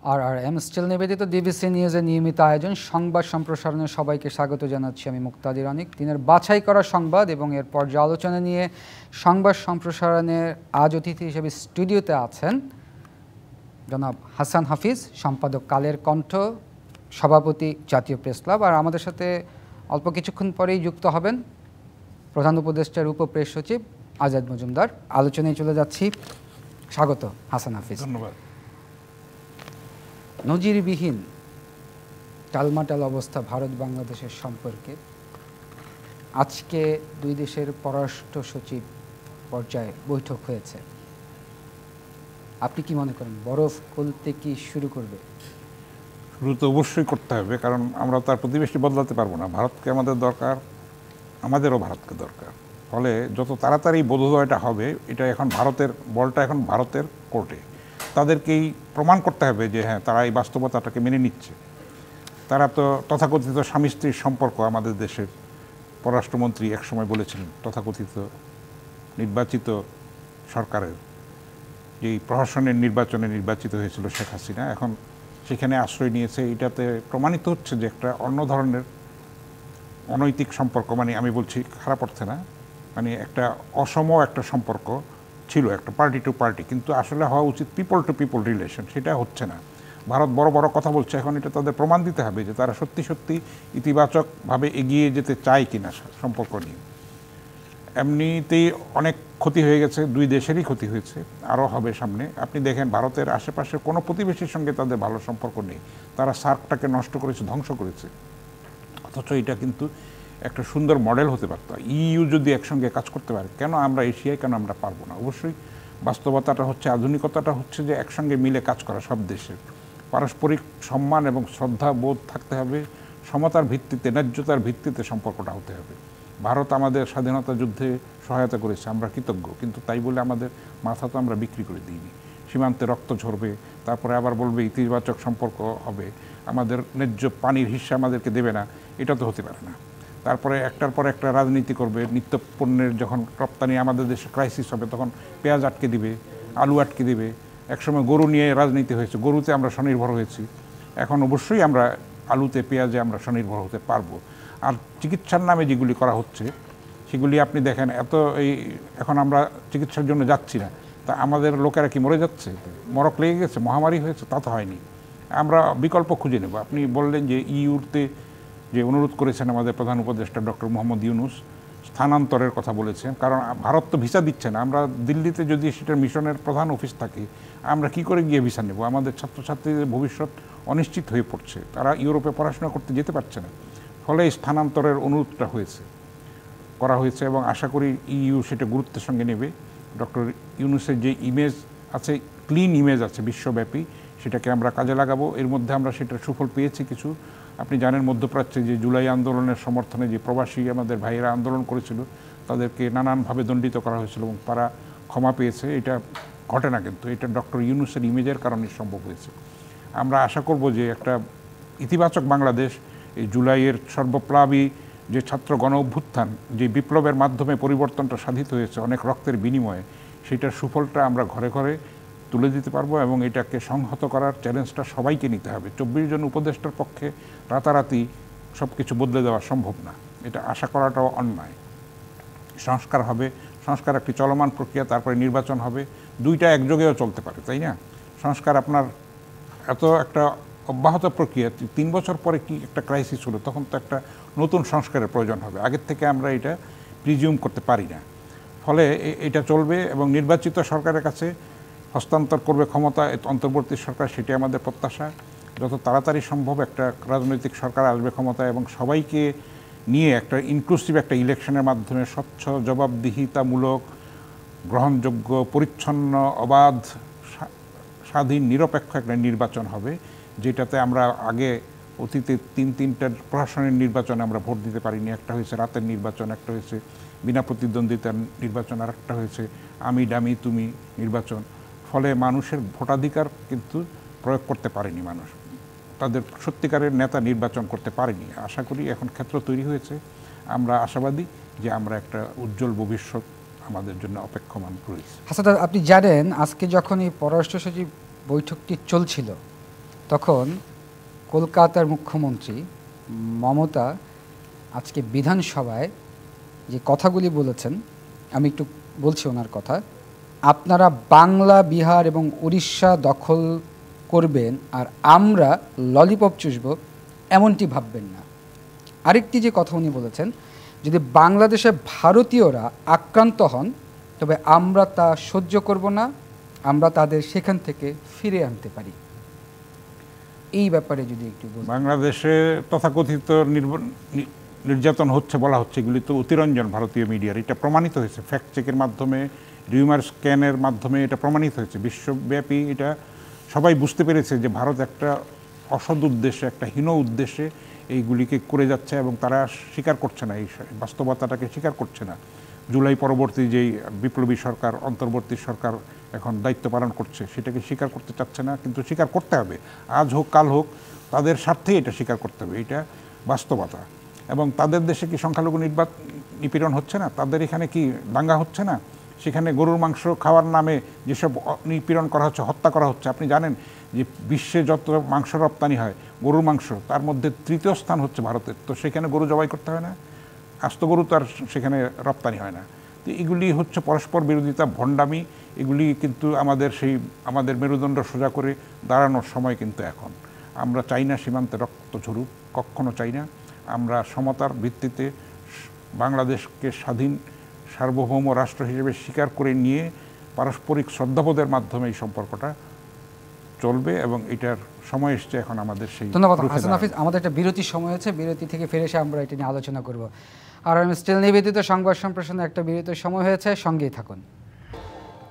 RRM still নিবেদিত DBC নিউজের নিয়মিত আয়োজন সংবাদ সম্প্রসারণে সবাইকে স্বাগত জানাচ্ছি আমি মুক্তাদির অনিক। দিনের বাছাই করা সংবাদ এবং এর পর্যালোচনা নিয়ে সংবাদ সম্প্রসারণের আজ অতিথি হিসেবে স্টুডিওতে আছেন জনাব হাসান হাফিজ, সম্পাদক কালের কণ্ঠ, সভাপতি জাতীয় প্রেস ক্লাব। আর আমাদের সাথে অল্প কিছুক্ষণ পরেই যুক্ত হবেন প্রধান উপদেষ্টার উপপ্রেস সচিব আজাদ মজুমদার। আলোচনায় চলে যাচ্ছি। স্বাগত হাসান হাফিজ। ধন্যবাদ। নজিরবিহীন টালমাটাল অবস্থা ভারত বাংলাদেশের সম্পর্কে আজকে দুই দেশের পররাষ্ট্র সচিব পর্যায়ে বৈঠক হয়েছে। আপনি কি মনে করেন বরফ গলতে কি শুরু করবে? শুরু তো অবশ্যই করতে হবে, কারণ আমরা তার প্রতিবেশী বদলাতে পারবো না। ভারতকে আমাদের দরকার, আমাদেরও ভারতকে দরকার। ফলে যত তাড়াতাড়ি বোধোদয়টা হবে, এটা এখন ভারতের বলটা এখন ভারতের কোর্টে। তাদেরকেই প্রমাণ করতে হবে যে হ্যাঁ, তারা এই বাস্তবতাটাকে মেনে নিচ্ছে। তারা তো তথাকথিত স্বামী স্ত্রীর সম্পর্ক আমাদের দেশের পররাষ্ট্রমন্ত্রী একসময় বলেছিলেন, তথাকথিত নির্বাচিত সরকারের যেই প্রশাসনের নির্বাচনে নির্বাচিত হয়েছিল শেখ হাসিনা, এখন সেখানে আশ্রয় নিয়েছে। এটাতে প্রমাণিত হচ্ছে যে একটা অন্য ধরনের অনৈতিক সম্পর্ক, মানে আমি বলছি খারাপ অর্থে না, মানে একটা অসম একটা সম্পর্ক ছিল, একটা পার্টি টু পার্টি, কিন্তু আসলে হওয়া উচিত পিপল টু পিপল রিলেশন। সেটা হচ্ছে না। ভারত বড় বড় কথা বলছে, এখন এটা তাদের প্রমাণ দিতে হবে যে তারা সত্যি সত্যি ইতিবাচকভাবে এগিয়ে যেতে চায় কিনা সম্পর্ক নিয়ে। এমনিতেই অনেক ক্ষতি হয়ে গেছে, দুই দেশেরই ক্ষতি হয়েছে, আরও হবে সামনে। আপনি দেখেন ভারতের আশেপাশের কোনো প্রতিবেশীর সঙ্গে তাদের ভালো সম্পর্ক নেই। তারা সার্কটাকে নষ্ট করেছে, ধ্বংস করেছে। অথচ এটা কিন্তু একটা সুন্দর মডেল হতে পারত। ইইউ যদি একসঙ্গে কাজ করতে পারে, কেন আমরা এশিয়ায়, কেন আমরা পারবো না? অবশ্যই বাস্তবতাটা হচ্ছে, আধুনিকতাটা হচ্ছে যে একসঙ্গে মিলে কাজ করা সব দেশের। পারস্পরিক সম্মান এবং শ্রদ্ধা বোধ থাকতে হবে, সমতার ভিত্তিতে, ন্যায্যতার ভিত্তিতে সম্পর্কটা হতে হবে। ভারত আমাদের স্বাধীনতা যুদ্ধে সহায়তা করেছে, আমরা কৃতজ্ঞ, কিন্তু তাই বলে আমাদের মাথা তো আমরা বিক্রি করে দিইনি। সীমান্তে রক্ত ঝরবে, তারপরে আবার বলবে ইতিবাচক সম্পর্ক হবে, আমাদের ন্যায্য পানির হিস্সা আমাদেরকে দেবে না, এটা তো হতে পারে না। তারপরে একটার পর একটা রাজনীতি করবে। নিত্য পণ্যের যখন রপ্তানি আমাদের দেশে ক্রাইসিস হবে, তখন পেঁয়াজ আটকে দিবে, আলু আটকে দিবে। একসময় গরু নিয়ে রাজনীতি হয়েছে, গরুতে আমরা স্বনির্ভর হয়েছি। এখন অবশ্যই আমরা আলুতে, পেঁয়াজে আমরা স্বনির্ভর হতে পারবো। আর চিকিৎসার নামে যেগুলি করা হচ্ছে, সেগুলি আপনি দেখেন, এখন আমরা চিকিৎসার জন্য যাচ্ছি না, তা আমাদের লোকেরা কি মরে যাচ্ছে? মরক লেগে গেছে, মহামারী হয়েছে? তা তো হয়নি। আমরা বিকল্প খুঁজে নেব। আপনি বললেন যে ইইউতে যে অনুরোধ করেছেন আমাদের প্রধান উপদেষ্টা ডক্টর মোহাম্মদ ইউনূস, স্থানান্তরের কথা বলেছেন। কারণ ভারত তো ভিসা দিচ্ছে না। আমরা দিল্লিতে যদি সেটার মিশনের প্রধান অফিস থাকে, আমরা কি করে গিয়ে ভিসা নেব? আমাদের ছাত্রছাত্রীদের ভবিষ্যৎ অনিশ্চিত হয়ে পড়ছে, তারা ইউরোপে পড়াশোনা করতে যেতে পারছে না। ফলে এই স্থানান্তরের অনুরোধটা করা হয়েছে এবং আশা করি ইইউ সেটা গুরুত্বের সঙ্গে নেবে। ডক্টর ইউনূসের যে ইমেজ আছে, ক্লিন ইমেজ আছে বিশ্বব্যাপী, সেটাকে আমরা কাজে লাগাবো। এর মধ্যে আমরা সেটার সুফল পেয়েছি কিছু। আপনি জানেন মধ্যপ্রাচ্যে যে জুলাই আন্দোলনের সমর্থনে যে প্রবাসী আমাদের ভাইয়েরা আন্দোলন করেছিল, তাদেরকে নানানভাবে দণ্ডিত করা হয়েছিল এবং তারা ক্ষমা পেয়েছে। এটা ঘটে না, কিন্তু এটা ডক্টর ইউনূসের ইমেজের কারণে সম্ভব হয়েছে। আমরা আশা করব যে একটা ইতিবাচক বাংলাদেশ, এই জুলাইয়ের সর্বপ্লাবী যে ছাত্র গণ অভ্যুত্থান, যে বিপ্লবের মাধ্যমে পরিবর্তনটা সাধিত হয়েছে অনেক রক্তের বিনিময়ে, সেটার সুফলটা আমরা ঘরে ঘরে তুলে দিতে পারবো এবং এটাকে সংহত করার চ্যালেঞ্জটা সবাইকে নিতে হবে। 24 জন উপদেষ্টার পক্ষে রাতারাতি সব কিছু বদলে দেওয়া সম্ভব না, এটা আশা করাটাও অন্যায়। সংস্কার হবে, সংস্কার একটি চলমান প্রক্রিয়া, তারপরে নির্বাচন হবে, দুইটা একযোগেও চলতে পারে, তাই না? সংস্কার আপনার এত একটা অব্যাহত প্রক্রিয়া, 3 বছর পরে কি একটা ক্রাইসিস হলো, তখন তো একটা নতুন সংস্কারের প্রয়োজন হবে। আগের থেকে আমরা এটা প্রিজিউম করতে পারি না। ফলে এটা চলবে এবং নির্বাচিত সরকারের কাছে হস্তান্তর করবে ক্ষমতা অন্তর্বর্তী সরকার, সেটি আমাদের প্রত্যাশা। যত তাড়াতাড়ি সম্ভব একটা রাজনৈতিক সরকার আসবে ক্ষমতায় এবং সবাইকে নিয়ে একটা ইনক্লুসিভ একটা ইলেকশনের মাধ্যমে স্বচ্ছ, জবাবদিহিতামূলক, গ্রহণযোগ্য, পরিচ্ছন্ন, অবাধ, স্বাধীন, নিরপেক্ষ একটা নির্বাচন হবে, যেটাতে আমরা আগে অতীতে 3-3টার প্রশাসনের নির্বাচনে আমরা ভোট দিতে পারিনি। একটা হয়েছে রাতের নির্বাচন, একটা হয়েছে বিনা প্রতিদ্বন্দ্বিতার নির্বাচন, আর একটা হয়েছে আমি ডামি তুমি নির্বাচন। ফলে মানুষের ভোটাধিকার কিন্তু প্রয়োগ করতে পারেনি, মানুষ তাদের সত্যিকারের নেতা নির্বাচন করতে পারেনি। আশা করি এখন ক্ষেত্র তৈরি হয়েছে, আমরা আশাবাদী যে আমরা একটা উজ্জ্বল ভবিষ্যৎ আমাদের জন্য অপেক্ষমান রয়েছে। হাসান, আপনি জানেন আজকে যখন এই পররাষ্ট্র সচিব বৈঠকটি চলছিল, তখন কলকাতার মুখ্যমন্ত্রী মমতা আজকে বিধানসভায় যে কথাগুলি বলেছেন, আমি একটু বলছি ওনার কথা, আপনারা বাংলা, বিহার এবং উড়িষ্যা দখল করবেন আর আমরা ললিপপ চুষব, এমনটি ভাববেন না। আরেকটি যে কথা উনি বলেছেন, যদি বাংলাদেশে ভারতীয়রা আক্রান্ত হন তবে আমরা তা সহ্য করব না, আমরা তাদের সেখান থেকে ফিরে আনতে পারি। এই ব্যাপারে যদি একটু বলেন। বাংলাদেশে তথাকথিত নির্যাতন হচ্ছে বলা হচ্ছে, এগুলি তো অতিরঞ্জন ভারতীয় মিডিয়ার, এটা প্রমাণিত হয়েছে ফ্যাক্ট চেকের মাধ্যমে, রিউমার স্ক্যানের মাধ্যমে এটা প্রমাণিত হয়েছে। বিশ্বব্যাপী এটা সবাই বুঝতে পেরেছে যে ভারত একটা অসৎ উদ্দেশ্যে, একটা হীন উদ্দেশ্যে এইগুলিকে করে যাচ্ছে এবং তারা স্বীকার করছে না, এই বাস্তবতাটাকে স্বীকার করছে না। জুলাই পরবর্তী যেই বিপ্লবী সরকার, অন্তর্বর্তী সরকার এখন দায়িত্ব পালন করছে, সেটাকে স্বীকার করতে চাচ্ছে না, কিন্তু স্বীকার করতে হবে। আজ হোক কাল হোক তাদের স্বার্থেই এটা স্বীকার করতে হবে, এটা বাস্তবতা। এবং তাদের দেশে কি সংখ্যালঘু নিপীড়ন হচ্ছে না? তাদের এখানে কি দাঙ্গা হচ্ছে না? সেখানে গরুর মাংস খাওয়ার নামে যেসব নিপীড়ন করা হচ্ছে, হত্যা করা হচ্ছে, আপনি জানেন যে বিশ্বে যত মাংস রপ্তানি হয় গরুর মাংস, তার মধ্যে তৃতীয় স্থান হচ্ছে ভারতের। তো সেখানে গরু জবাই করতে হয় না? আস্ত গরু তো আর সেখানে রপ্তানি হয় না। তো এগুলি হচ্ছে পরস্পর বিরোধিতা, ভণ্ডামি। এগুলি কিন্তু আমাদের মেরুদণ্ড সোজা করে দাঁড়ানোর সময় কিন্তু এখন। আমরা চাই না সীমান্তে রক্ত ঝরুক, কখনো চাই না। আমরা সমতার ভিত্তিতে বাংলাদেশকে স্বাধীন সার্বভৌম রাষ্ট্র হিসেবে স্বীকার করে নিয়ে পারস্পরিক শ্রদ্ধাবোধের মাধ্যমে এই সম্পর্কটা চলবে এবং এটার সময় এসছে এখন আমাদের সেই। ধন্যবাদ হাসান হাফিজ। আমাদের একটা বিরতির সময় হচ্ছে, বিরতি থেকে ফিরে এসে আমরা এটা নিয়ে আলোচনা করব। আর আমি স্টিল নিবেদিত সংবাদ সম্প্রসারণে একটা বিরতির সময় হয়েছে, সঙ্গেই থাকুন।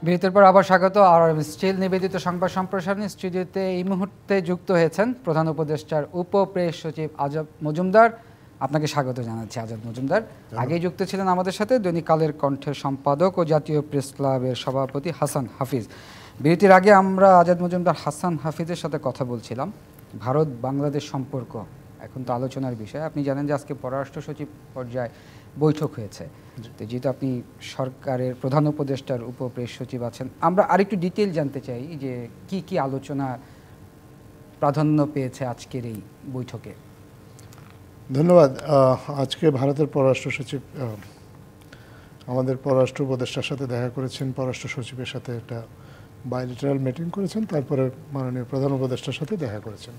বিরতির পর আবার স্বাগত। আর স্টিল নিবেদিত সংবাদ সম্প্রসারণ স্টুডিওতে এই মুহূর্তে যুক্ত হয়েছেন প্রধান উপদেষ্টার উপপ্রেস সচিব আজাদ মজুমদার। আপনাকে স্বাগত জানাচ্ছি আজাদ মজুমদার। আগেই যুক্ত ছিলেন আমাদের সাথে দৈনিক কালের কণ্ঠের সম্পাদক ও জাতীয় প্রেস ক্লাবের সভাপতি হাসান হাফিজ। বিরতির আগে আমরা আজাদ মজুমদার, হাসান হাফিজের সাথে কথা বলছিলাম ভারত বাংলাদেশ সম্পর্ক, এখন তো আলোচনার বিষয়। আপনি জানেন যে আজকে পররাষ্ট্র সচিব পর্যায়ে বৈঠক হয়েছে, তো যেহেতু আপনি সরকারের প্রধান উপদেষ্টার উপপ্রেস সচিব আছেন, আমরা আরেকটু ডিটেইল জানতে চাই যে কি কি আলোচনা প্রাধান্য পেয়েছে আজকের এই বৈঠকে। ধন্যবাদ। আজকে ভারতের পররাষ্ট্র সচিব আমাদের পররাষ্ট্র উপদেষ্টার সাথে দেখা করেছেন, পররাষ্ট্র সচিবের সাথে একটা বাইলেটারাল মিটিং করেছেন, তারপরে মাননীয় প্রধান উপদেষ্টার সাথে দেখা করেছেন।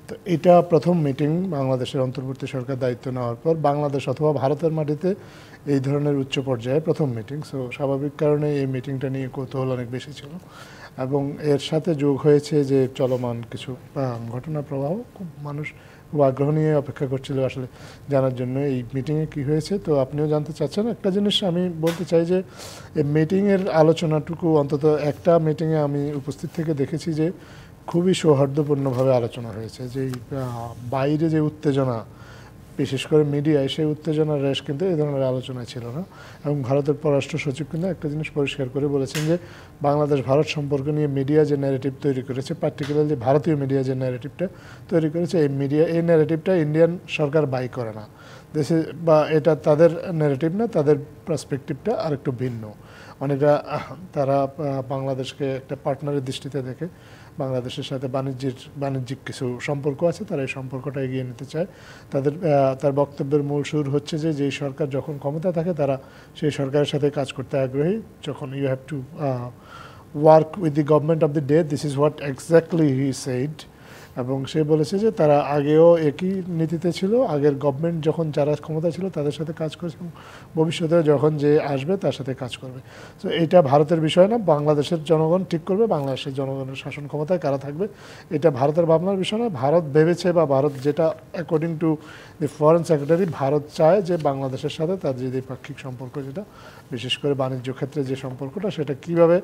তো এটা প্রথম মিটিং বাংলাদেশের অন্তর্বর্তী সরকার দায়িত্ব নেওয়ার পর বাংলাদেশ অথবা ভারতের মাটিতে এই ধরনের উচ্চ পর্যায়ে প্রথম মিটিং। সো স্বাভাবিক কারণে এই মিটিংটা নিয়ে কৌতূহল অনেক বেশি ছিল এবং এর সাথে যোগ হয়েছে যে চলমান কিছু ঘটনা প্রবাহ। খুব মানুষ খুব আগ্রহ নিয়ে অপেক্ষা করছিল আসলে জানার জন্য এই মিটিংয়ে কী হয়েছে। তো আপনিও জানতে চাচ্ছেন। একটা জিনিস আমি বলতে চাই যে এই মিটিংয়ের আলোচনাটুকু, অন্তত একটা মিটিংয়ে আমি উপস্থিত থেকে দেখেছি যে খুবই সৌহার্দ্যপূর্ণভাবে আলোচনা হয়েছে। যে বাইরে যে উত্তেজনা, বিশেষ করে মিডিয়ায়, সেই উত্তেজনার রেশ কিন্তু এই ধরনের আলোচনায় ছিল না। এবং ভারতের পররাষ্ট্র সচিব কিন্তু একটা জিনিস পরিষ্কার করে বলেছেন যে বাংলাদেশ ভারত সম্পর্ক নিয়ে মিডিয়া যে ন্যারেটিভ তৈরি করেছে, পার্টিকুলারলি ভারতীয় মিডিয়া যে ন্যারেটিভটা তৈরি করেছে, এই ন্যারেটিভটা ইন্ডিয়ান সরকার বাই করে না। দেশে বা এটা তাদের ন্যারেটিভ না, তাদের পার্সপেক্টিভটা আরেকটু ভিন্ন। অনেকটা তারা বাংলাদেশকে একটা পার্টনারের দৃষ্টিতে দেখে, বাংলাদেশের সাথে বাণিজ্যিক কিছু সম্পর্ক আছে, তারা এই সম্পর্কটা এগিয়ে নিতে চায়। তার বক্তব্যের মূল সুর হচ্ছে যে যেই সরকার যখন ক্ষমতা থাকে তারা সেই সরকারের সাথে কাজ করতে আগ্রহী। যখন you have to work with the government of the day, this is what exactly he said. এবং সে বলেছে যে তারা আগেও একই নীতিতে ছিল, আগের গভর্নমেন্ট যখন যারা ক্ষমতা ছিল তাদের সাথে কাজ করেছে, ভবিষ্যতে যখন যে আসবে তার সাথে কাজ করবে। তো এটা ভারতের বিষয় না, বাংলাদেশের জনগণ ঠিক করবে বাংলাদেশের জনগণের শাসন ক্ষমতায় কারা থাকবে। এটা ভারতের ভাবনার বিষয় না। ভারত ভেবেছে বা ভারত যেটা according to the foreign secretary, Bharat চায় যে বাংলাদেশের সাথে তার যে দ্বিপাক্ষিক সম্পর্ক, যেটা বিশেষ করে বাণিজ্য ক্ষেত্রে যে সম্পর্কটা, সেটা কিভাবে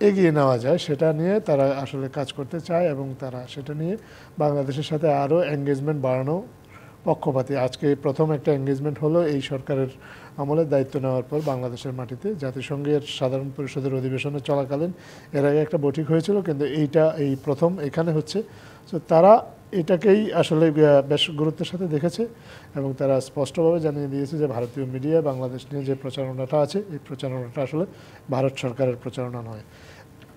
এগিয়ে নেওয়া যায় সেটা নিয়ে তারা আসলে কাজ করতে চায় এবং তারা সেটা নিয়ে বাংলাদেশের সাথে আরও এঙ্গেজমেন্ট বাড়ানো পক্ষপাতী। আজকে প্রথম একটা এঙ্গেজমেন্ট হলো এই সরকারের আমলের দায়িত্ব নেওয়ার পর বাংলাদেশের মাটিতে জাতিসংঘের সাধারণ পরিষদের অধিবেশনে চলাকালীন। এর আগে একটা বৈঠক হয়েছিল, কিন্তু এই প্রথম এখানে হচ্ছে। তো তারা এটাকেই আসলে বেশ গুরুত্বের সাথে দেখেছে এবং তারা স্পষ্টভাবে জানিয়ে দিয়েছে যে ভারতীয় মিডিয়া বাংলাদেশ নিয়ে যে প্রচারণাটা আছে, এই প্রচারণাটা আসলে ভারত সরকারের প্রচারণা নয়।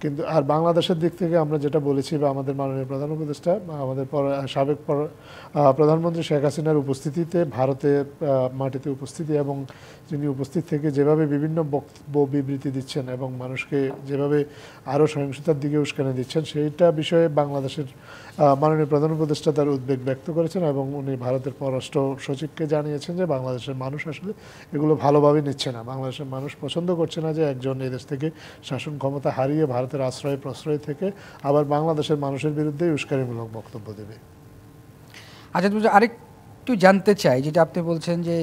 কিন্তু আর বাংলাদেশের দিক থেকে আমরা যেটা বলেছি বা আমাদের মাননীয় প্রধান উপদেষ্টা আমাদের সাবেক প্রধানমন্ত্রী শেখ হাসিনার উপস্থিতিতে ভারতের মাটিতে উপস্থিতি এবং তিনি উপস্থিত থেকে যেভাবে বিভিন্ন বক্তব্য বিবৃতি দিচ্ছেন এবং মানুষকে যেভাবে আরও সহিংসতার দিকে উস্কানি দিচ্ছেন সেইটা বিষয়ে বাংলাদেশের মাননীয় প্রধান উপদেষ্টা তার উদ্বেগ ব্যক্ত করেছেন এবং উনি ভারতের পররাষ্ট্র সচিবকে জানিয়েছেন যে বাংলাদেশের মানুষ আসলে এগুলো ভালোভাবে নিচ্ছে না, বাংলাদেশের মানুষ পছন্দ করছে না যে একজন এদেশ থেকে শাসন ক্ষমতা হারিয়ে ভারতের আশ্রয় প্রশ্রয় থেকে আবার বাংলাদেশের মানুষের বিরুদ্ধে উস্কানিমূলক বক্তব্য দেবে। আচ্ছা, আরেকটু জানতে চাই, যেটা আপনি বলছেন যে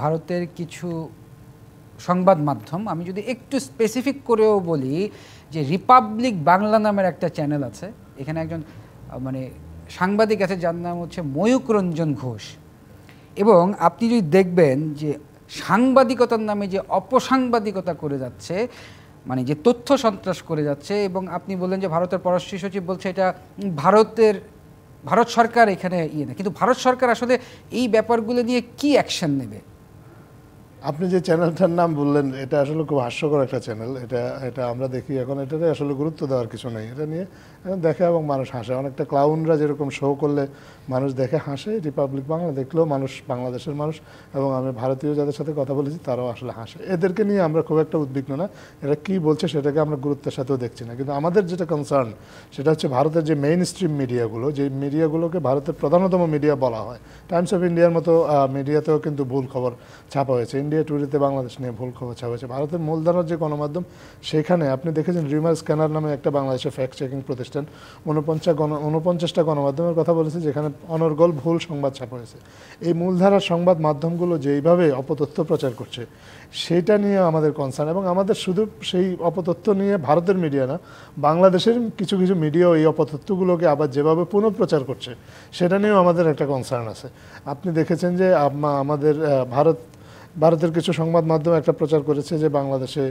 ভারতের কিছু সংবাদ মাধ্যম, আমি যদি একটু স্পেসিফিক করেও বলি যে রিপাবলিক বাংলা নামের একটা চ্যানেল আছে, এখানে একজন মানে সাংবাদিক আছে যার নাম হচ্ছে ময়ূক রঞ্জন ঘোষ, এবং আপনি যদি দেখবেন যে সাংবাদিকতার নামে যে অপসাংবাদিকতা করে যাচ্ছে, মানে যে তথ্য সন্ত্রাস করে যাচ্ছে, এবং আপনি বললেন যে ভারতের পররাষ্ট্র সচিব বলছে এটা ভারত সরকার এখানে না, কিন্তু ভারত সরকার আসলে এই ব্যাপারগুলো নিয়ে কি অ্যাকশন নেবে? আপনি যে চ্যানেলটার নাম বললেন এটা আসলে খুব হাস্যকর একটা চ্যানেল, এটা আমরা দেখি এখন, এটাতে আসলে গুরুত্ব দেওয়ার কিছু নেই, এটা নিয়ে এখন দেখে এবং মানুষ হাসে, অনেকটা ক্লাউনরা যেরকম শো করলে মানুষ দেখে হাসে, রিপাবলিক বাংলা দেখলেও মানুষ, বাংলাদেশের মানুষ এবং আমি ভারতীয় যাদের সাথে কথা বলেছি তারাও আসলে হাসে। এদেরকে নিয়ে আমরা খুব একটা উদ্বিগ্ন না, এরা কী বলছে সেটাকে আমরা গুরুত্বের সাথেও দেখছি না, কিন্তু আমাদের যেটা কনসার্ন সেটা হচ্ছে ভারতের যে মেইন স্ট্রিম মিডিয়াগুলো, যে মিডিয়াগুলোকে ভারতের প্রধানতম মিডিয়া বলা হয়, টাইমস অফ ইন্ডিয়ার মতো মিডিয়াতেও কিন্তু ভুল খবর ছাপা হয়েছে, ইন্ডিয়া টুডেতে বাংলাদেশ নিয়ে ভুল খবর ছাপা হয়েছে। ভারতের মূলধারার যে গণমাধ্যম সেখানে আপনি দেখেছেন রিমার স্ক্যানার নামে একটা বাংলাদেশের ফ্যাক্ট চেকিং প্রতিষ্ঠান 49টা গণমাধ্যমের কথা বলেছে যেখানে অনর্গল ভুল সংবাদ ছাপা হয়েছে। এই মূলধারার সংবাদ মাধ্যমগুলো যেইভাবে অপতথ্য প্রচার করছে সেটা নিয়ে আমাদের কনসার্ন, এবং আমাদের শুধু সেই অপতথ্য নিয়ে ভারতের মিডিয়া না, বাংলাদেশের কিছু কিছু মিডিয়াও এই অপতথ্যগুলোকে আবার যেভাবে পুনঃপ্রচার করছে সেটা নিয়েও আমাদের একটা কনসার্ন আছে। আপনি দেখেছেন যে আমাদের ভারতের কিছু সংবাদ মাধ্যম একটা প্রচার করেছে যে বাংলাদেশে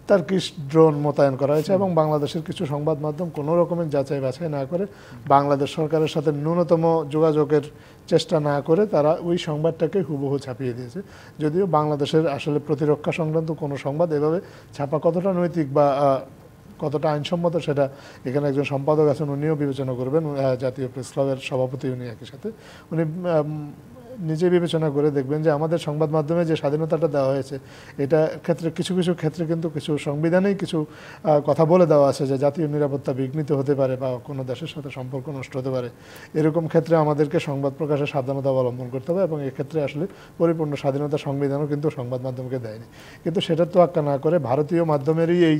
টার্কিশ ড্রোন মোতায়েন করা হয়েছে, এবং বাংলাদেশের কিছু সংবাদ মাধ্যম কোনো রকমের যাচাই বাছাই না করে বাংলাদেশ সরকারের সাথে ন্যূনতম যোগাযোগের চেষ্টা না করে তারা ওই সংবাদটাকে হুবহু ছাপিয়ে দিয়েছে। যদিও বাংলাদেশের আসলে প্রতিরক্ষা সংক্রান্ত কোনো সংবাদ এভাবে ছাপা কতটা নৈতিক বা কতটা আইনসম্মত সেটা এখানে একজন সম্পাদক আছেন, উনিও বিবেচনা করবেন, জাতীয় প্রেস ক্লাবের সভাপতি উনি একই সাথে, উনি নিজে বিবেচনা করে দেখবেন যে আমাদের সংবাদ মাধ্যমে যে স্বাধীনতাটা দেওয়া হয়েছে এটা ক্ষেত্রে কিছু কিছু ক্ষেত্রে কিন্তু কিছু সংবিধানেই কিছু কথা বলে দেওয়া আছে যে জাতীয় নিরাপত্তা বিঘ্নিত হতে পারে বা কোনো দেশের সাথে সম্পর্ক নষ্ট হতে পারে, এরকম ক্ষেত্রে আমাদেরকে সংবাদ প্রকাশে সাবধানতা অবলম্বন করতে হবে, এবং এক্ষেত্রে আসলে পরিপূর্ণ স্বাধীনতা সংবিধানও কিন্তু সংবাদ মাধ্যমকে দেয়নি। কিন্তু সেটার তোয়াক্কা না করে ভারতীয় মাধ্যমেরই এই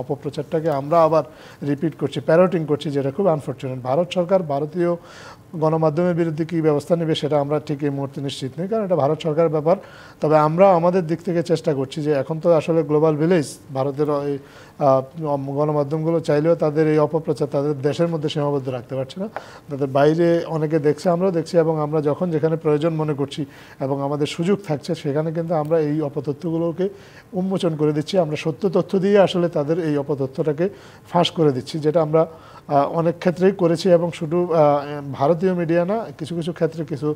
অপপ্রচারটাকে আমরা আবার রিপিট করছি, প্যারোটিং করছি, যেটা খুব আনফর্চুনেট। ভারত সরকার ভারতীয় গণমাধ্যমের বিরুদ্ধে কী ব্যবস্থা নেবে সেটা আমরা ঠিক এই মুহূর্তে নিশ্চিত নেই, কারণ এটা ভারত সরকারের ব্যাপার। তবে আমরা আমাদের দিক থেকে চেষ্টা করছি যে এখন তো আসলে গ্লোবাল ভিলেজ, ভারতের এই গণমাধ্যমগুলো চাইলেও তাদের এই অপপ্রচার তাদের দেশের মধ্যে সীমাবদ্ধ রাখতে পারছে না, তাদের বাইরে অনেকে দেখছে, আমরাও দেখছি, এবং আমরা যখন যেখানে প্রয়োজন মনে করছি এবং আমাদের সুযোগ থাকছে সেখানে কিন্তু আমরা এই অপতথ্যগুলোকে উন্মোচন করে দিচ্ছি, আমরা সত্য তথ্য দিয়ে আসলে তাদের এই অপতথ্যটাকে ফাঁস করে দিচ্ছি, যেটা আমরা অনেক ক্ষেত্রেই করেছি। এবং শুধু ভারতীয় মিডিয়া না, কিছু কিছু ক্ষেত্রে কিছু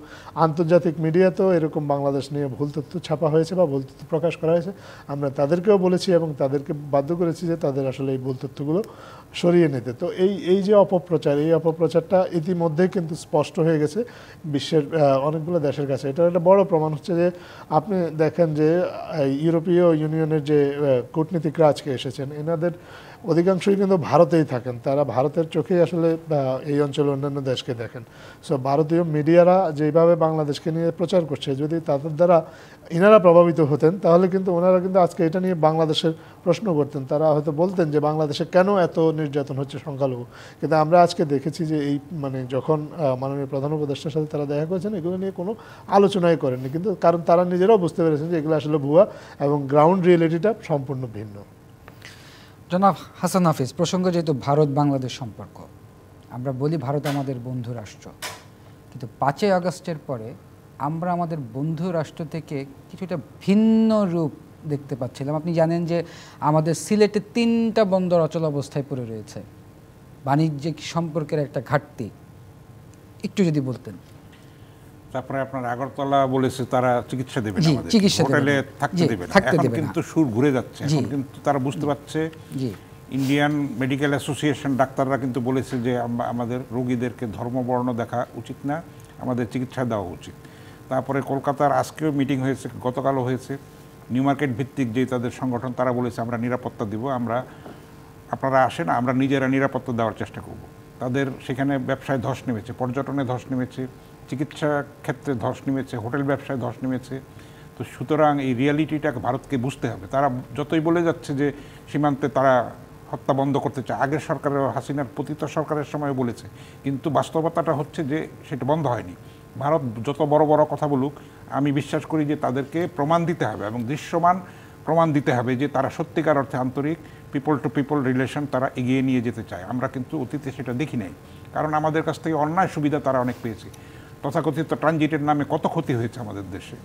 আন্তর্জাতিক মিডিয়াতেও এরকম বাংলাদেশ নিয়ে ভুল তথ্য ছাপা হয়েছে বা ভুল তথ্য প্রকাশ করা হয়েছে, আমরা তাদেরকেও বলেছি এবং তাদেরকে বাধ্য করেছি যে তাদের আসলে এই ভুল তথ্যগুলো সরিয়ে নিতে। তো এই যে অপপ্রচার, এই অপপ্রচারটা ইতিমধ্যেই কিন্তু স্পষ্ট হয়ে গেছে বিশ্বের অনেকগুলো দেশের কাছে। এটার একটা বড় প্রমাণ হচ্ছে যে আপনি দেখেন যে ইউরোপীয় ইউনিয়নের যে কূটনীতিকরা আজকে এসেছেন এনাদের অধিকাংশই কিন্তু ভারতেই থাকেন, তারা ভারতের চোখেই আসলে এই অঞ্চলের অন্যান্য দেশকে দেখেন। সো ভারতীয় মিডিয়ারা যেভাবে বাংলাদেশকে নিয়ে প্রচার করছে, যদি তাদের দ্বারা ইনারা প্রভাবিত হতেন তাহলে কিন্তু ওনারা কিন্তু আজকে এটা নিয়ে বাংলাদেশের প্রশ্ন করতেন, তারা হয়তো বলতেন যে বাংলাদেশে কেন এত নির্যাতন হচ্ছে সংখ্যালঘু। কিন্তু আমরা আজকে দেখেছি যে এই যখন মাননীয় প্রধান উপদেষ্টার সাথে তারা দেখা করেছেন এগুলো নিয়ে কোনো আলোচনাই করেননি, কিন্তু কারণ তারা নিজেরাও বুঝতে পেরেছেন যে এগুলো আসলে ভুয়া এবং গ্রাউন্ড রিয়েলিটিটা সম্পূর্ণ ভিন্ন। জনাব হাসান হাফিজ, প্রসঙ্গ যেহেতু ভারত বাংলাদেশ সম্পর্ক, আমরা বলি ভারত আমাদের বন্ধু রাষ্ট্র, কিন্তু 5ই আগস্টের পরে আমরা আমাদের বন্ধু রাষ্ট্র থেকে কিছুটা ভিন্ন রূপ দেখতে পাচ্ছিলাম। আপনি জানেন যে আমাদের সিলেটে 3টা বন্দর অচল অবস্থায় পড়ে রয়েছে, বাণিজ্যিক সম্পর্কের একটা ঘাটতি, একটু যদি বলতেন। তারপরে আপনার আগরতলা বলেছে তারা চিকিৎসা দেবে না, চিকিৎসা হোটেলে থাকতে দেবে না, এখন কিন্তু সুর ঘুরে যাচ্ছে, এখন কিন্তু তারা বুঝতে পারছে ইন্ডিয়ান মেডিকেল অ্যাসোসিয়েশন ডাক্তাররা কিন্তু বলেছে যে আমাদের রোগীদেরকে ধর্মবর্ণ দেখা উচিত না, আমাদের চিকিৎসা দেওয়া উচিত। তারপরে কলকাতার আজকেও মিটিং হয়েছে, গতকালও হয়েছে, নিউ মার্কেট ভিত্তিক যে তাদের সংগঠন, তারা বলেছে আমরা নিরাপত্তা দিব, আপনারা আসেন, আমরা নিজেরা নিরাপত্তা দেওয়ার চেষ্টা করব। তাদের সেখানে ব্যবসায় ধস নেমেছে, পর্যটনে ধস নেমেছে, চিকিৎসা ক্ষেত্রে ধস নেমেছে, হোটেল ব্যবসায় ধস নেমেছে। তো সুতরাং এই রিয়ালিটিটাকে ভারতকে বুঝতে হবে। তারা যতই বলে যাচ্ছে যে সীমান্তে তারা হত্যা বন্ধ করতে চায়, আগের সরকারের হাসিনার পতিত সরকারের সময় বলেছে, কিন্তু বাস্তবতাটা হচ্ছে যে সেটা বন্ধ হয়নি। ভারত যত বড় বড় কথা বলুক, আমি বিশ্বাস করি যে তাদেরকে প্রমাণ দিতে হবে এবং দৃশ্যমান প্রমাণ দিতে হবে যে তারা সত্যিকার অর্থে আন্তরিক পিপল টু পিপল রিলেশন তারা এগিয়ে নিয়ে যেতে চায়। আমরা কিন্তু অতীতে সেটা দেখি নাই, কারণ আমাদের কাছ থেকে অন্যায় সুবিধা তারা অনেক পেয়েছে। তথাকথিত ট্রানজিটের নামে কত ক্ষতি হয়েছে আমাদের দেশে,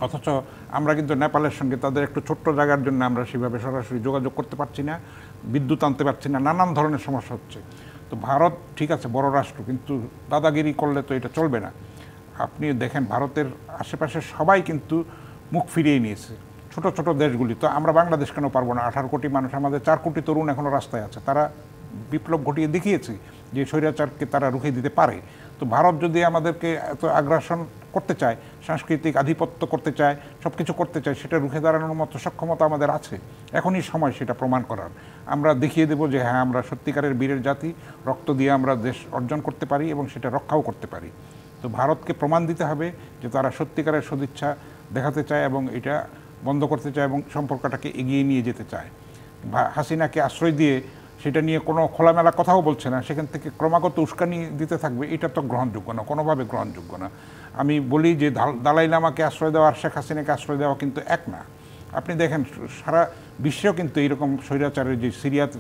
অথচ আমরা কিন্তু নেপালের সঙ্গে তাদের একটু ছোট্ট জায়গার জন্য আমরা সেভাবে সরাসরি যোগাযোগ করতে পারছি না, বিদ্যুৎ আনতে পারছি না, নানান ধরনের সমস্যা হচ্ছে। তো ভারত ঠিক আছে বড় রাষ্ট্র, কিন্তু দাদাগিরি করলে তো এটা চলবে না। আপনি দেখেন ভারতের আশেপাশে সবাই কিন্তু মুখ ফিরিয়ে নিয়েছে, ছোট ছোট দেশগুলি। তো আমরা বাংলাদেশ কেন পারবো না? 18 কোটি মানুষ, আমাদের 4 কোটি তরুণ এখনও রাস্তায় আছে, তারা বিপ্লব ঘটিয়ে দেখিয়েছে যে স্বৈরাচারকে তারা রুখে দিতে পারে। তো ভারত যদি আমাদেরকে এত আগ্রাসন করতে চায়, সাংস্কৃতিক আধিপত্য করতে চায়, সব কিছু করতে চায়, সেটা রুখে দাঁড়ানোর মতো সক্ষমতা আমাদের আছে। এখনই সময় সেটা প্রমাণ করার। আমরা দেখিয়ে দেব যে হ্যাঁ, আমরা সত্যিকারের বীরের জাতি, রক্ত দিয়ে আমরা দেশ অর্জন করতে পারি এবং সেটা রক্ষাও করতে পারি। তো ভারতকে প্রমাণ দিতে হবে যে তারা সত্যিকারের সদিচ্ছা দেখাতে চায় এবং এটা বন্ধ করতে চায় এবং সম্পর্কটাকে এগিয়ে নিয়ে যেতে চায়। হাসিনাকে আশ্রয় দিয়ে সেটা নিয়ে কোনো খোলামেলা কথাও বলছে না, সেখান থেকে ক্রমাগত উস্কানি দিতে থাকবে, এটা তো গ্রহণযোগ্য না, কোনোভাবে গ্রহণযোগ্য না। আমি বলি যে দালাই লামাকে আশ্রয় দেওয়া আর শেখ হাসিনাকে আশ্রয় দেওয়া কিন্তু এক না। আপনি দেখেন সারা বিশ্বেও কিন্তু এইরকম স্বৈরাচারের যে সিরিয়াতে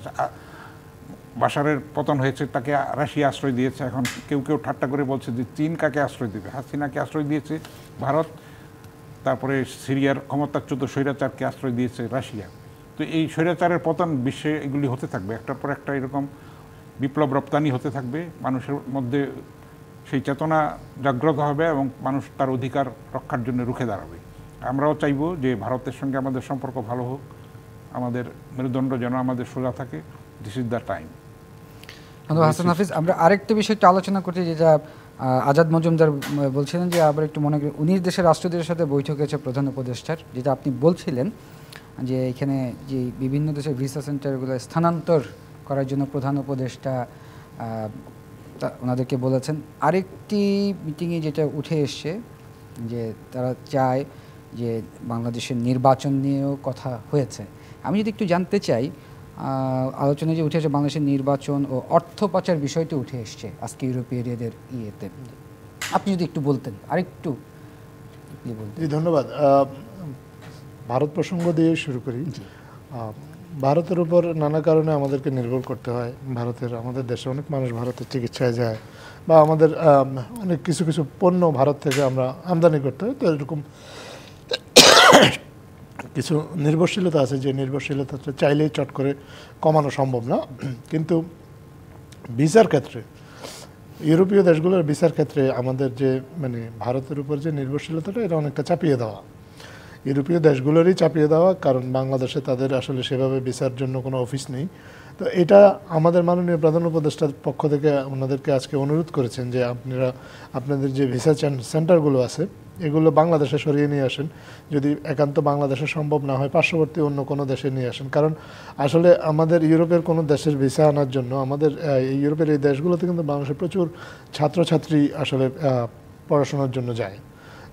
বাশারের পতন হয়েছে, তাকে রাশিয়া আশ্রয় দিয়েছে। এখন কেউ কেউ ঠাট্টা করে বলছে যে চীন কাকে আশ্রয় দেবে? হাসিনাকে আশ্রয় দিয়েছে ভারত, তারপরে সিরিয়ার ক্ষমতাচ্যুত স্বৈরাচারকে আশ্রয় দিয়েছে রাশিয়া। তো এই স্বৈরাচারের পতন বিশ্বে এগুলি হতে থাকবে, একটার পর একটা এরকম বিপ্লব রপ্তানি হতে থাকবে। মানুষের মধ্যে সেই চেতনা জাগ্রত হবে এবং মানুষ তার অধিকার রক্ষার জন্য রুখে দাঁড়াবে। আমরাও চাইব যে ভারতের সঙ্গে আমাদের সম্পর্ক ভালো হোক, আমাদের মেরুদণ্ড যেন আমাদের সোজা থাকে। This is the time. Hasan Hafiz, আমরা আরেকটা বিষয় একটু আলোচনা করছি, যেটা আজাদ মজুমদার বলছিলেন যে আবার একটু মনে করি 19 দেশের রাষ্ট্রদের সাথে বৈঠক হয়েছে প্রধান উপদেষ্টার, যেটা আপনি বলছিলেন যে এখানে যে বিভিন্ন দেশের ভিসা সেন্টারগুলো স্থানান্তর করার জন্য প্রধান উপদেষ্টা ওনাদেরকে বলেছেন। আরেকটি মিটিংয়ে যেটা উঠে এসছে যে তারা চায় যে বাংলাদেশের নির্বাচন নিয়েও কথা হয়েছে। আমি যদি একটু জানতে চাই, আলোচনায় যে উঠে এসে বাংলাদেশের নির্বাচন ও অর্থ পাচার বিষয়টি উঠে এসছে আজকে ইউরোপীয়দের ইয়েতে, আপনি যদি একটু বলতেন আরেকটু। জি ধন্যবাদ। ভারত প্রসঙ্গ দিয়ে শুরু করি। ভারতের উপর নানা কারণে আমাদেরকে নির্ভর করতে হয়। আমাদের দেশে অনেক মানুষ ভারতের চিকিৎসায় যায় বা আমাদের অনেক কিছু কিছু পণ্য ভারত থেকে আমরা আমদানি করতে হয়। তো এরকম কিছু নির্ভরশীলতা আছে, যে নির্ভরশীলতাটা চাইলেই চট করে কমানো সম্ভব না। কিন্তু ভিসার ক্ষেত্রে, ইউরোপীয় দেশগুলোর ভিসার ক্ষেত্রে আমাদের যে ভারতের উপর যে নির্ভরশীলতাটা, এটা অনেকটা চাপিয়ে দেওয়া, ইউরোপীয় দেশগুলোরই চাপিয়ে দেওয়া। কারণ বাংলাদেশে তাদের আসলে সেভাবে ভিসার জন্য কোনো অফিস নেই। তো এটা আমাদের মাননীয় প্রধান উপদেষ্টার পক্ষ থেকে ওনাদেরকে আজকে অনুরোধ করেছেন যে আপনাদের যে ভিসা সেন্টারগুলো আছে এগুলো বাংলাদেশে সরিয়ে নিয়ে আসেন। যদি একান্ত বাংলাদেশে সম্ভব না হয়, পার্শ্ববর্তী অন্য কোনো দেশে নিয়ে আসেন। কারণ আসলে আমাদের ইউরোপের কোনো দেশের ভিসা আনার জন্য আমাদের এই ইউরোপের এই দেশগুলোতে কিন্তু বাংলাদেশে প্রচুর ছাত্রছাত্রী আসলে পড়াশোনার জন্য যায়।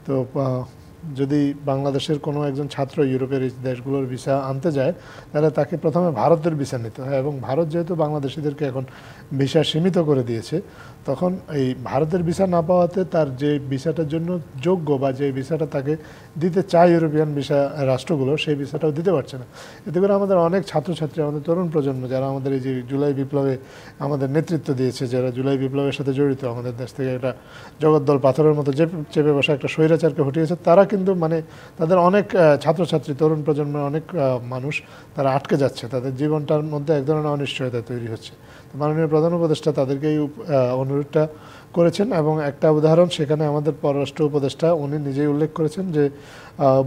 তো যদি বাংলাদেশের কোনো একজন ছাত্র ইউরোপের এই দেশগুলোর ভিসা আনতে যায়, তাহলে তাকে প্রথমে ভারতের ভিসা নিতে হয়। এবং ভারত যেহেতু বাংলাদেশিদেরকে এখন ভিসা সীমিত করে দিয়েছে, তখন এই ভারতের ভিসা না পাওয়াতে তার যে ভিসাটার জন্য যোগ্য বা যে ভিসাটা তাকে দিতে চায় ইউরোপিয়ান ভিসা রাষ্ট্রগুলো, সেই ভিসাটাও দিতে পারছে না। এতে করে আমাদের অনেক ছাত্রছাত্রী, আমাদের তরুণ প্রজন্ম, যারা আমাদের এই যে জুলাই বিপ্লবে আমাদের নেতৃত্ব দিয়েছে, যারা জুলাই বিপ্লবের সাথে জড়িত, আমাদের দেশ থেকে একটা জগদ্দল পাথরের মতো চেপে বসা একটা স্বৈরাচারকে হটিয়েছে, তারা কিন্তু মানে তাদের অনেক ছাত্রছাত্রী, তরুণ প্রজন্মের অনেক মানুষ তারা আটকে যাচ্ছে, তাদের জীবনটার মধ্যে এক ধরনের অনিশ্চয়তা তৈরি হচ্ছে। তো মাননীয় প্রধান উপদেষ্টা তাদেরকে এই অনুরোধটা করেছেন, এবং একটা উদাহরণ সেখানে আমাদের পররাষ্ট্র উপদেষ্টা উনি নিজেই উল্লেখ করেছেন যে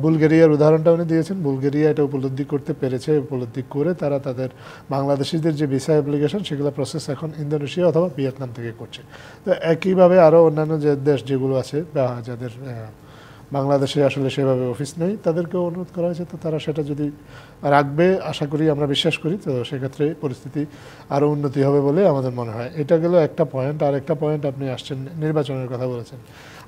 বুলগেরিয়ার উদাহরণটা উনি দিয়েছেন। বুলগেরিয়া এটা উপলব্ধি করতে পেরেছে, উপলব্ধি করে তারা তাদের বাংলাদেশিদের যে ভিসা অ্যাপ্লিকেশন সেগুলো প্রসেস এখন ইন্দোনেশিয়া অথবা ভিয়েতনাম থেকে করছে। তো একইভাবে আরও অন্যান্য যে দেশ যেগুলো আছে বা যাদের বাংলাদেশে আসলে সেভাবে অফিস নেই তাদেরকেও অনুরোধ করা হয়েছে, তো তারা সেটা যদি রাখবে আশা করি, আমরা বিশ্বাস করি, তো সেক্ষেত্রে পরিস্থিতি আরও উন্নতি হবে বলে আমাদের মনে হয়। এটা গেল একটা পয়েন্ট। আর একটা পয়েন্ট আপনি আসছেন, নির্বাচনের কথা বলেছেন।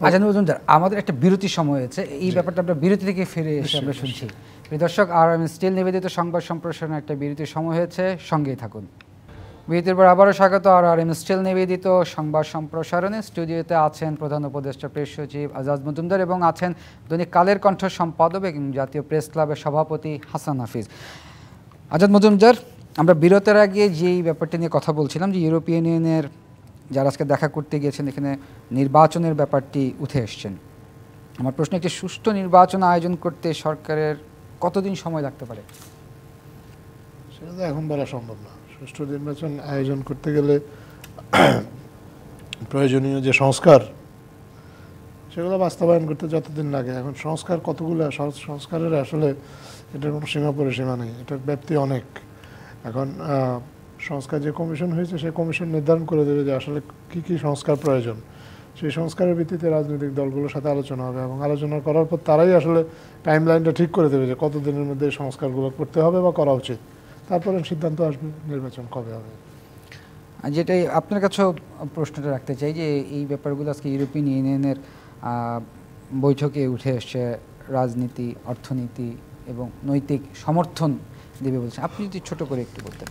আচ্ছা মজুমদার, আমাদের একটা বিরতি সময় হয়েছে, এই ব্যাপারটা আমরা বিরতি থেকে ফিরে এসে আমরা শুনছি। প্রিয় দর্শক, আর আমি স্টিল নিবেদিত সংবাদ সম্প্রসারণের একটা বিরতির সময় হয়েছে, সঙ্গেই থাকুন। বিরতির পর আবারও স্বাগত আর এম স্টিল নিবেদিত সংবাদ সম্প্রসারণে। স্টুডিওতে আছেন প্রধান উপদেষ্টা প্রেস সচিব আজাদ মজুমদার এবং আছেন দৈনিক কালের কণ্ঠ সম্পাদক এবং জাতীয় প্রেস ক্লাবের সভাপতি হাসান হাফিজ। আজাদ মজুমদার, আমরা বিরতির আগে যেই ব্যাপারটা নিয়ে কথা বলছিলাম যে ইউরোপিয়ান ইউনিয়নের যারা আজকে দেখা করতে গিয়েছেন, এখানে নির্বাচনের ব্যাপারটি উঠে এসছেন। আমার প্রশ্ন, একটি সুষ্ঠু নির্বাচন আয়োজন করতে সরকারের কতদিন সময় লাগতে পারে? সেটা তো এখন বলা সম্ভব না। সুষ্ঠু নির্বাচন আয়োজন করতে গেলে প্রয়োজনীয় যে সংস্কার সেগুলো বাস্তবায়ন করতে যতদিন লাগে, এখন সংস্কার কতগুলো সংস্কারের আসলে এটার কোনো সীমা পরিসীমা নেই, এটার ব্যাপ্তি অনেক। এখন সংস্কার যে কমিশন হয়েছে সেই কমিশন নির্ধারণ করে দেবে যে আসলে কী কী সংস্কার প্রয়োজন। সেই সংস্কারের ভিত্তিতে রাজনৈতিক দলগুলোর সাথে আলোচনা হবে এবং আলোচনা করার পর তারাই আসলে টাইমলাইনটা ঠিক করে দেবে যে কতদিনের মধ্যে এই সংস্কারগুলো করতে হবে বা করা উচিত। তারপরে সিদ্ধান্ত আসবে নির্বাচন কবে হবে। যেটাই আপনার কাছেও প্রশ্নটা রাখতে চাই যে এই ব্যাপারগুলো আজকে ইউরোপিয়ান ইউনিয়নের বৈঠকে উঠে এসছে, রাজনীতি, অর্থনীতি এবং নৈতিক সমর্থন দেবে বলছে। আপনি যদি ছোট করে একটু বলতেন।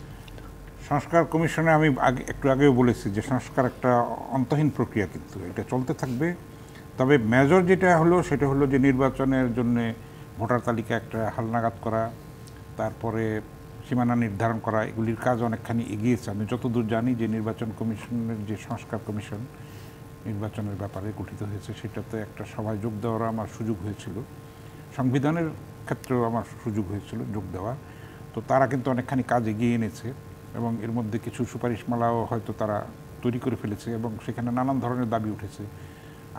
সংস্কার কমিশনে আমি একটু আগেও বলেছি যে সংস্কার একটা অন্তহীন প্রক্রিয়া, কিন্তু এটা চলতে থাকবে। তবে মেজর যেটা হলো সেটা হলো যে নির্বাচনের জন্য ভোটার তালিকা একটা হালনাগাদ করা, তারপরে সীমানা নির্ধারণ করা, এগুলির কাজ অনেকখানি এগিয়েছে। আমি যতদূর জানি যে নির্বাচন কমিশনের যে সংস্কার কমিশন নির্বাচনের ব্যাপারে গঠিত হয়েছে সেটাতে একটা সভায় যোগ দেওয়ার আমার সুযোগ হয়েছিল, সংবিধানের ক্ষেত্রেও আমার সুযোগ হয়েছিল যোগ দেওয়া। তো তারা কিন্তু অনেকখানি কাজ এগিয়ে এনেছে এবং এর মধ্যে কিছু সুপারিশমালাও হয়তো তারা তৈরি করে ফেলেছে এবং সেখানে নানান ধরনের দাবি উঠেছে।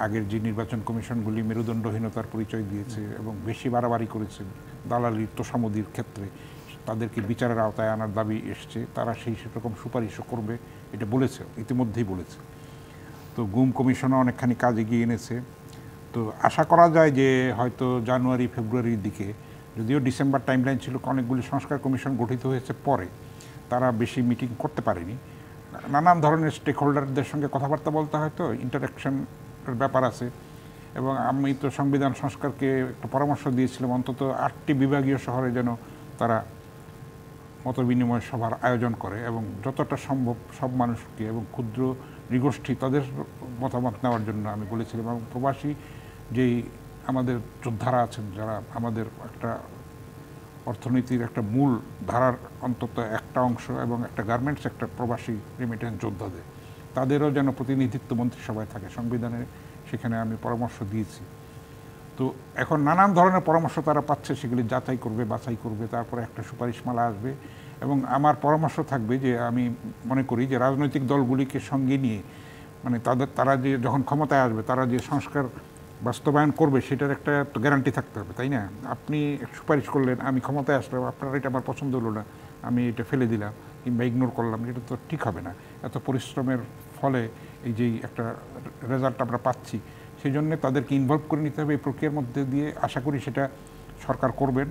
আগের যে নির্বাচন কমিশনগুলি মেরুদণ্ডহীনতার পরিচয় দিয়েছে এবং বেশি বাড়াবাড়ি করেছে দালালির তোষামদির ক্ষেত্রে, তাদেরকে বিচারের আওতায় আনার দাবি এসছে। তারা সেই সেরকম সুপারিশও করবে, এটা বলেছে, ইতিমধ্যেই বলেছে। তো গুম কমিশনও অনেকখানি কাজ এগিয়ে এনেছে। তো আশা করা যায় যে হয়তো জানুয়ারি ফেব্রুয়ারির দিকে, যদিও ডিসেম্বর টাইমলাইন ছিল, অনেকগুলি সংস্কার কমিশন গঠিত হয়েছে পরে, তারা বেশি মিটিং করতে পারেনি। নানান ধরনের স্টেক হোল্ডারদের সঙ্গে কথাবার্তা বলতে হয়তো ইন্টারাকশনের ব্যাপার আছে। এবং আমি তো সংবিধান সংস্কারকে একটা পরামর্শ দিয়েছিলাম অন্তত 8টি বিভাগীয় শহরে যেন তারা মত বিনিময় সভার আয়োজন করে এবং যতটা সম্ভব সব মানুষকে এবং ক্ষুদ্র নৃগোষ্ঠী তাদের মতামত নেওয়ার জন্য আমি বলেছিলাম। এবং প্রবাসী যেই আমাদের যোদ্ধারা আছেন, যারা আমাদের একটা অর্থনীতির একটা মূল ধারার অন্তত একটা অংশ এবং একটা গার্মেন্টস একটা প্রবাসী রেমিটেন্স যোদ্ধাদের, তাদেরও যেন প্রতিনিধিত্ব মন্ত্রিসভায় থাকে সংবিধানে, সেখানে আমি পরামর্শ দিয়েছি। তো এখন নানান ধরনের পরামর্শ তারা পাচ্ছে, সেগুলি যাচাই করবে, বাছাই করবে, তারপরে একটা সুপারিশমালা আসবে। এবং আমার পরামর্শ থাকবে যে আমি মনে করি যে রাজনৈতিক দলগুলিকে সঙ্গে নিয়ে, মানে তারা যে যখন ক্ষমতায় আসবে তারা যে সংস্কার বাস্তবায়ন করবে সেটার একটা তো গ্যারান্টি থাকতে হবে, তাই না? আপনি সুপারিশ করলেন, আমি ক্ষমতায় আসলাম, আপনার এটা আমার পছন্দ হলো না, আমি এটা ফেলে দিলাম কিংবা ইগনোর করলাম, এটা তো ঠিক হবে না। এত পরিশ্রমের ফলে এই যেই একটা রেজাল্ট আমরা পাচ্ছি, সেই জন্য তাদেরকে ইনভলভ করে নিতে হবে এই প্রক্রিয়ার মধ্যে দিয়ে। আশা করি সেটা সরকার করবেন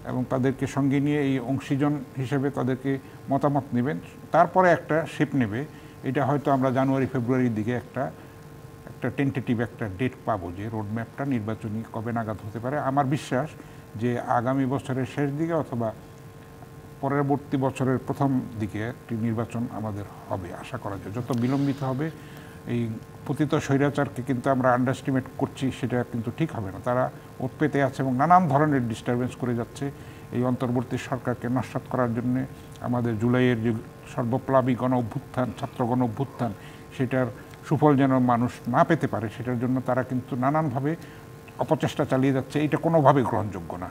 এবং তাদেরকে সঙ্গে নিয়ে এই অংশীজন হিসেবে তাদেরকে মতামত নেবেন, তারপরে একটা শেপ নেবে। এটা হয়তো আমরা জানুয়ারি ফেব্রুয়ারির দিকে একটা টেন্টেটিভ একটা ডেট পাবো যে রোডম্যাপটা নির্বাচনী কবে নাগাদ হতে পারে। আমার বিশ্বাস যে আগামী বছরের শেষ দিকে অথবা পরবর্তী বছরের প্রথম দিকে একটি নির্বাচন আমাদের হবে, আশা করা যায়। যত বিলম্বিত হবে, এই পতিত স্বৈরাচারকে কিন্তু আমরা আন্ডারস্টিমেট করছি, সেটা কিন্তু ঠিক হবে না। তারা ওত পেতে আছে এবং নানান ধরনের ডিস্টারবেন্স করে যাচ্ছে এই অন্তর্বর্তী সরকারকে নস্যাৎ করার জন্য। আমাদের জুলাইয়ের যে সর্বপ্লাবী গণ অভ্যুত্থান, ছাত্র গণ অভ্যুত্থান, সেটার সুফল যেন মানুষ না পেতে পারে, সেটার জন্য তারা কিন্তু নানানভাবে অপচেষ্টা চালিয়ে যাচ্ছে, এটা কোনোভাবেই গ্রহণযোগ্য না।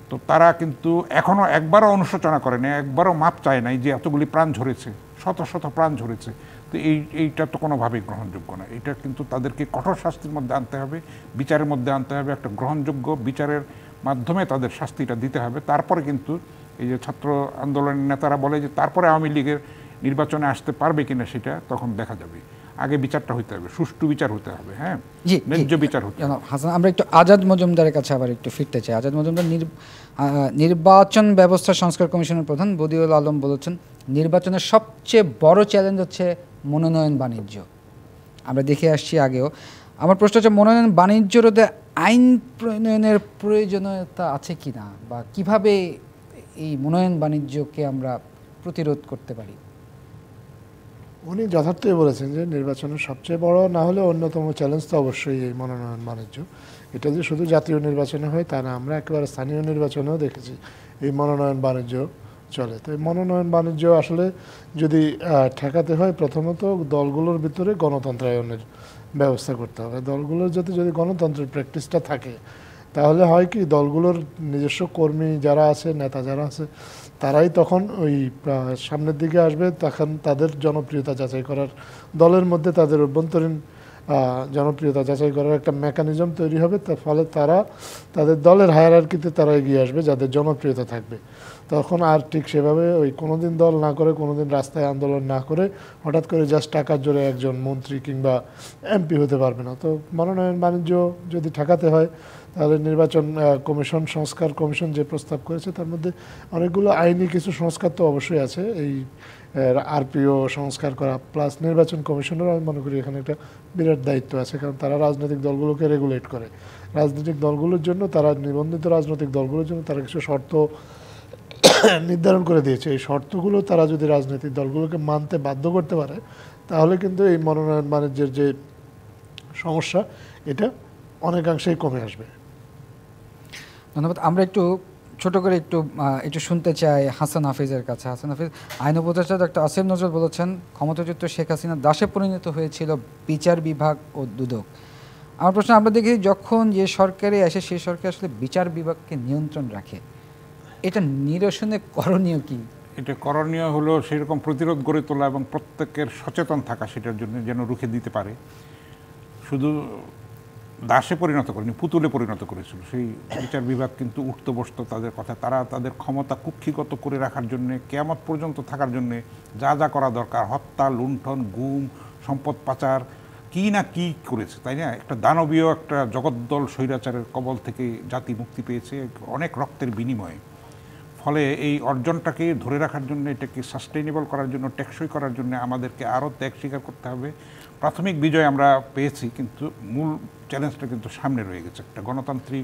তো তারা কিন্তু এখনও একবারও অনুশোচনা করে না, একবারও মাপ চায় নাই যে এতগুলি প্রাণ ঝরেছে, শত শত প্রাণ ঝরেছে। তো এইটা তো কোনোভাবেই গ্রহণযোগ্য না। এটা কিন্তু তাদেরকে কঠোর শাস্তির মধ্যে আনতে হবে, বিচারের মধ্যে আনতে হবে, একটা গ্রহণযোগ্য বিচারের মাধ্যমে তাদের শাস্তিটা দিতে হবে। তারপরে কিন্তু এই যে ছাত্র আন্দোলনের নেতারা বলে যে তারপরে আওয়ামী লীগের নির্বাচনে আসতে পারবে কিনা সেটা তখন দেখা যাবে। আগে বিচারটা হতে হবে, সুষ্ঠু বিচার হতে হবে, হ্যাঁ, ন্যায্য বিচার হতে হবে। হাসান, আমরা একটু আজাদ মজুমদারের কাছে আবার একটু ফিরতে চাই। আজাদ মজুমদার নির্বাচন ব্যবস্থা সংস্কার কমিশনের প্রধান বদিউল আলম বলেছেন নির্বাচনের সবচেয়ে বড় চ্যালেঞ্জ হচ্ছে মনোনয়ন বাণিজ্য। আমরা দেখে আসছি আগেও। আমার প্রশ্ন হচ্ছে মনোনয়ন বাণিজ্য রোধে আইন প্রণয়নের প্রয়োজনীয়তা আছে কি না, বা কিভাবে এই মনোনয়ন বাণিজ্যকে আমরা প্রতিরোধ করতে পারি? উনি যথার্থই বলেছেন যে নির্বাচনের সবচেয়ে বড় না হলে অন্যতম চ্যালেঞ্জ তো অবশ্যই এই মনোনয়ন বাণিজ্য। এটা যে শুধু জাতীয় নির্বাচনে হয় তা না, আমরা একেবারে স্থানীয় নির্বাচনেও দেখেছি এই মনোনয়ন বাণিজ্য চলে। তো এই মনোনয়ন বাণিজ্য আসলে যদি ঠেকাতে হয়, প্রথমত দলগুলোর ভিতরে গণতন্ত্রায়নের ব্যবস্থা করতে হবে। দলগুলোর যদি গণতন্ত্রের প্র্যাকটিসটা থাকে, তাহলে হয় কি, দলগুলোর নিজস্ব কর্মী যারা আছে, নেতা যারা আছে, তারাই তখন ওই সামনের দিকে আসবে। তখন তাদের জনপ্রিয়তা যাচাই করার, দলের মধ্যে তাদের অভ্যন্তরীণ জনপ্রিয়তা যাচাই করার একটা মেকানিজম তৈরি হবে। তার ফলে তারা তাদের দলের হায়ারার্কিতে তারা এগিয়ে আসবে যাদের জনপ্রিয়তা থাকবে। তখন আর ঠিক সেভাবে ওই কোনোদিন দল না করে, কোনোদিন রাস্তায় আন্দোলন না করে হঠাৎ করে জাস্ট টাকার জোরে একজন মন্ত্রী কিংবা এমপি হতে পারবে না। তো মনোনয়ন বাণিজ্য যদি ঠেকাতে হয়, তাহলে নির্বাচন কমিশন, সংস্কার কমিশন যে প্রস্তাব করেছে তার মধ্যে অনেকগুলো আইনি কিছু সংস্কার তো অবশ্যই আছে। এই আরপিও সংস্কার করা প্লাস নির্বাচন কমিশনেরও আমি মনে করি এখানে একটা বিরাট দায়িত্ব আছে, কারণ তারা রাজনৈতিক দলগুলোকে রেগুলেট করে। রাজনৈতিক দলগুলোর জন্য, তারা নিবন্ধিত রাজনৈতিক দলগুলোর জন্য তারা কিছু শর্ত নির্ধারণ করে দিয়েছে। এই শর্তগুলো তারা যদি রাজনৈতিক দলগুলোকে মানতে বাধ্য করতে পারে, তাহলে কিন্তু এই মনোনয়ন বাণিজ্যের যে সমস্যা, এটা অনেকাংশেই কমে আসবে। ধন্যবাদ। আমরা একটু ছোট করে একটু শুনতে চাই হাসান হাফিজের কাছে। হাসান হাফিজ, আইন উপদেষ্টা ডক্টর আসিফ নজরুল বলেছেন ক্ষমতাচ্যুত শেখ হাসিনা দাসে পরিণত হয়েছিল বিচার বিভাগ ও দুদক। আমার প্রশ্ন, আমরা দেখি যখন যে সরকারে আসে সেই সরকার আসলে বিচার বিভাগকে নিয়ন্ত্রণ রাখে, এটা নিরসনে করণীয় কি? এটা করণীয় হলো সেরকম প্রতিরোধ গড়ে তোলা এবং প্রত্যেকের সচেতন থাকা সেটার জন্য, যেন রুখে দিতে পারে। শুধু দাসে পরিণত করেনি, পুতুলে পরিণত করেছিল। সেই বিচার বিভাগ কিন্তু উঠতো বসতো তাদের কথা। তারা তাদের ক্ষমতা কুক্ষিগত করে রাখার জন্যে, কিয়ামত পর্যন্ত থাকার জন্যে যা যা করা দরকার, হত্যা, লুণ্ঠন, গুম, সম্পদ পাচার, কি না কি করেছে, তাই না? একটা দানবীয় একটা জগদ্দল স্বৈরাচারের কবল থেকে জাতি মুক্তি পেয়েছে অনেক রক্তের বিনিময়ে। ফলে এই অর্জনটাকে ধরে রাখার জন্য, এটাকে সাস্টেইনেবল করার জন্য, টেকসই করার জন্য আমাদেরকে আরও ত্যাগ স্বীকার করতে হবে। প্রাথমিক বিজয় আমরা পেয়েছি, কিন্তু মূল চ্যালেঞ্জটা কিন্তু সামনে রয়ে গেছে একটা গণতান্ত্রিক।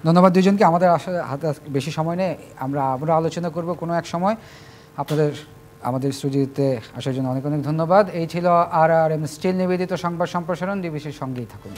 ধন্যবাদ দুইজনকে। আমাদের আসলে হাতে বেশি সময় নেই, আমরা আলোচনা করব কোনো এক সময়। আমাদের স্টুডিওতে আসার জন্য অনেক অনেক ধন্যবাদ। এই ছিল RRM স্টিল নিবেদিত সংবাদ সম্প্রসারণ। ডিবিসির সঙ্গেই থাকুন।